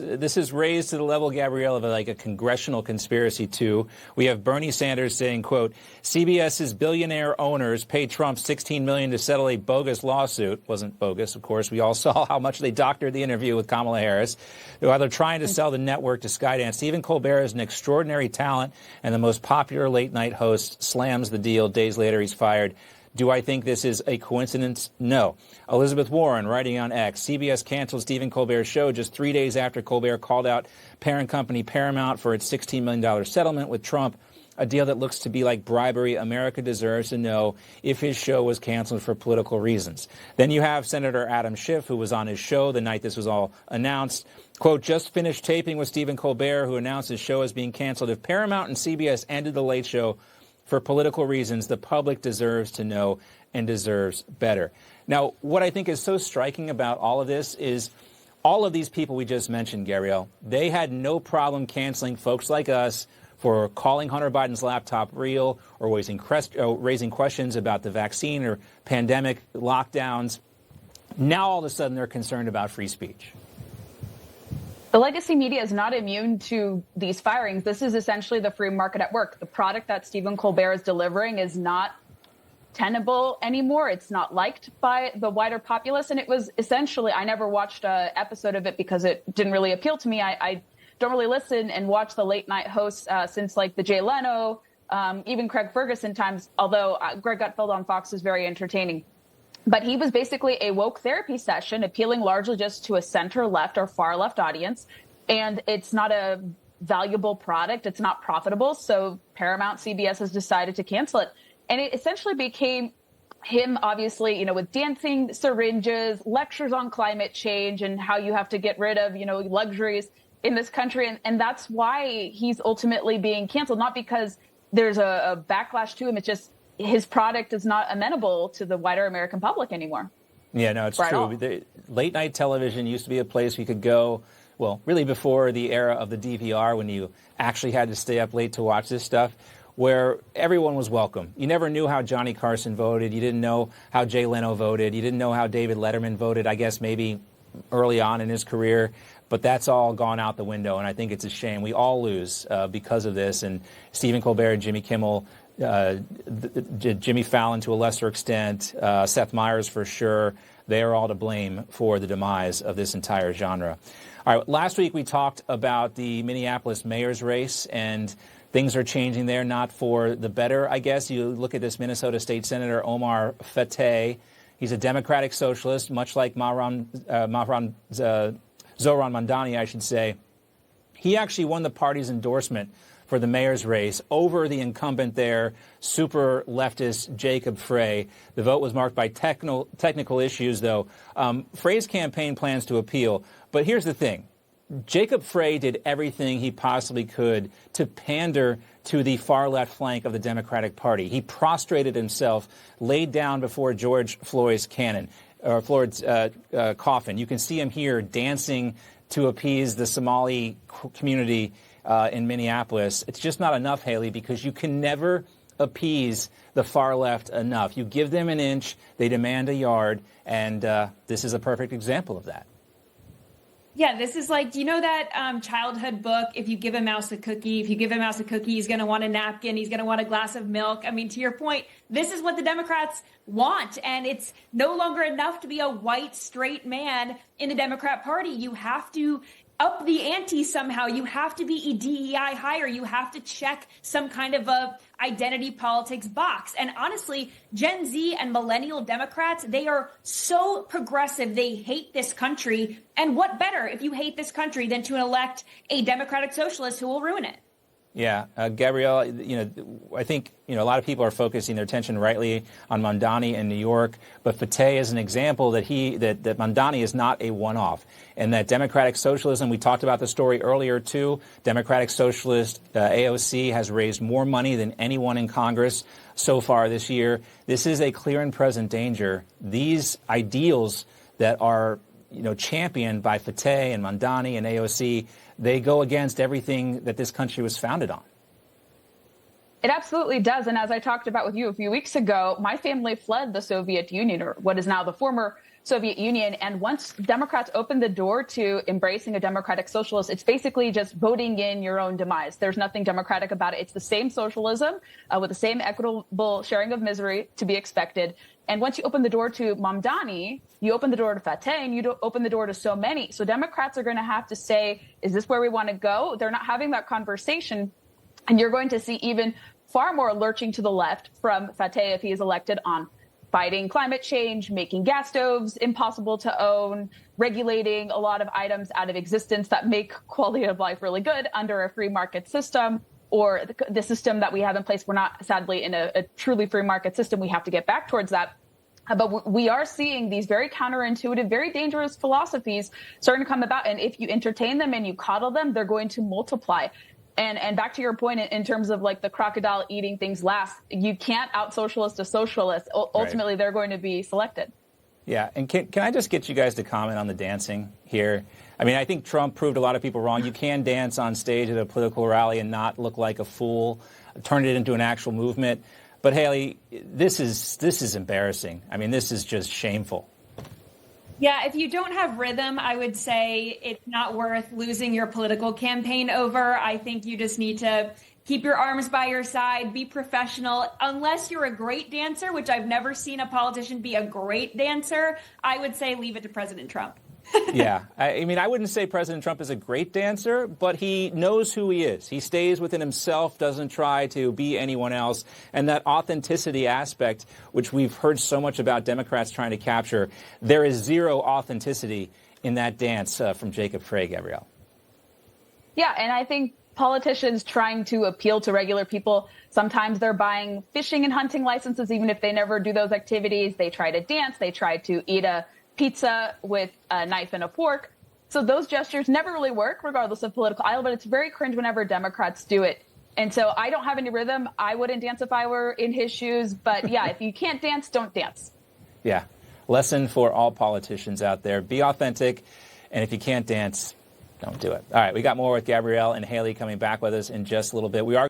is raised to the level, Gabriella, of like a congressional conspiracy too. We have Bernie Sanders saying, quote, CBS's billionaire owners paid Trump $16 million to settle a bogus lawsuit. Wasn't bogus, of course. We all saw how much they doctored the interview with Kamala Harris. While they're trying to sell the network to Skydance, Stephen Colbert is an extraordinary talent and the most popular late-night host, slams the deal. Days later, he's fired. Do I think this is a coincidence? No. Elizabeth Warren, writing on X, CBS canceled Stephen Colbert's show just 3 days after Colbert called out parent company Paramount for its $16 million settlement with Trump, a deal that looks to be like bribery. America deserves to know if his show was canceled for political reasons. Then you have Senator Adam Schiff, who was on his show the night this was all announced. Quote, just finished taping with Stephen Colbert, who announced his show is being canceled. If Paramount and CBS ended The Late Show for political reasons, the public deserves to know and deserves better. Now, what I think is so striking about all of this is all of these people we just mentioned, Gabrielle, they had no problem canceling folks like us for calling Hunter Biden's laptop real or raising questions about the vaccine or pandemic lockdowns. Now, all of a sudden, they're concerned about free speech. The legacy media is not immune to these firings. This is essentially the free market at work. The product that Stephen Colbert is delivering is not tenable anymore. It's not liked by the wider populace. And it was essentially, I never watched an episode of it because it didn't really appeal to me. I don't really listen and watch the late night hosts since like the Jay Leno, even Craig Ferguson times, although Greg Gutfeld on Fox is very entertaining. But he was basically a woke therapy session, appealing largely just to a center left or far left audience. And it's not a valuable product. It's not profitable. So Paramount, CBS has decided to cancel it. And it essentially became him, obviously, you know, with dancing syringes, lectures on climate change and how you have to get rid of, you know, luxuries in this country. And that's why he's ultimately being canceled, not because there's a backlash to him. It's just his product is not amenable to the wider American public anymore. Yeah, no, it's true. Late night television used to be a place we could go, well, really before the era of the DVR, when you actually had to stay up late to watch this stuff, where everyone was welcome. You never knew how Johnny Carson voted. You didn't know how Jay Leno voted. You didn't know how David Letterman voted, I guess maybe early on in his career. But that's all gone out the window, and I think it's a shame. We all lose because of this. And Stephen Colbert, Jimmy Kimmel, Jimmy Fallon to a lesser extent, Seth Meyers for sure, they are all to blame for the demise of this entire genre. All right, last week we talked about the Minneapolis mayor's race, and things are changing there, not for the better, I guess. You look at this Minnesota State Senator Omar Fateh. He's a Democratic Socialist, much like Zohran Mamdani, I should say. He actually won the party's endorsement for the mayor's race over the incumbent there, super leftist Jacob Frey. The vote was marked by technical issues, though. Frey's campaign plans to appeal. But here's the thing. Jacob Frey did everything he possibly could to pander to the far left flank of the Democratic Party. He prostrated himself, laid down before George Floyd's coffin. You can see him here dancing to appease the Somali community in Minneapolis. It's just not enough, Haley, because you can never appease the far left enough. You give them an inch, they demand a yard, and this is a perfect example of that. Yeah, this is like, do you know that childhood book, if you give a mouse a cookie, if you give a mouse a cookie, he's going to want a napkin, he's going to want a glass of milk. I mean, to your point, this is what the Democrats want. And it's no longer enough to be a white, straight man in the Democrat Party. You have to up the ante somehow. You have to be a DEI hire. You have to check some kind of a identity politics box. And honestly, Gen Z and millennial Democrats, they are so progressive. They hate this country. And what better if you hate this country than to elect a Democratic Socialist who will ruin it? Yeah, Gabriella, I think, a lot of people are focusing their attention rightly on Mamdani in New York, but Fateh is an example that that Mamdani is not a one-off, and that Democratic Socialism, we talked about the story earlier too, Democratic Socialist AOC has raised more money than anyone in Congress so far this year. This is a clear and present danger. These ideals that are championed by Fateh and Mamdani and AOC, they go against everything that this country was founded on. It absolutely does. And as I talked about with you a few weeks ago, my family fled the Soviet Union, or what is now the former Soviet Union. And once Democrats open the door to embracing a democratic socialist, it's basically just voting in your own demise. There's nothing democratic about it. It's the same socialism with the same equitable sharing of misery to be expected. And once you open the door to Mamdani, you open the door to Fateh, and you open the door to so many. So Democrats are going to have to say, is this where we want to go? They're not having that conversation. And you're going to see even far more lurching to the left from Fateh if he is elected on fighting climate change, making gas stoves impossible to own, regulating a lot of items out of existence that make quality of life really good under a free market system, or the system that we have in place. We're not, sadly, in a truly free market system. We have to get back towards that. But we are seeing these very counterintuitive, very dangerous philosophies starting to come about. And if you entertain them and you coddle them, they're going to multiply. And back to your point in terms of like the crocodile eating things last, you can't out-socialist a socialist. Ultimately, they're going to be selected. Yeah, and can I just get you guys to comment on the dancing here? I mean, I think Trump proved a lot of people wrong. You can dance on stage at a political rally and not look like a fool, turn it into an actual movement. But Haley, this is embarrassing. I mean, this is just shameful. Yeah, if you don't have rhythm, I would say it's not worth losing your political campaign over. I think you just need to keep your arms by your side, be professional. Unless you're a great dancer, which I've never seen a politician be a great dancer, I would say leave it to President Trump. Yeah, I mean, I wouldn't say President Trump is a great dancer, but he knows who he is. He stays within himself, doesn't try to be anyone else. And that authenticity aspect, which we've heard so much about Democrats trying to capture, there is zero authenticity in that dance from Jacob Frey, Gabrielle. Yeah, and I think politicians trying to appeal to regular people, sometimes they're buying fishing and hunting licenses, even if they never do those activities. They try to dance. They try to eat a pizza with a knife and a fork. So those gestures never really work, regardless of political aisle, but it's very cringe whenever Democrats do it. And so I don't have any rhythm. I wouldn't dance if I were in his shoes. But yeah, if you can't dance, don't dance. Yeah. Lesson for all politicians out there. Be authentic. And if you can't dance, don't do it. All right. We got more with Gabrielle and Haley coming back with us in just a little bit. We are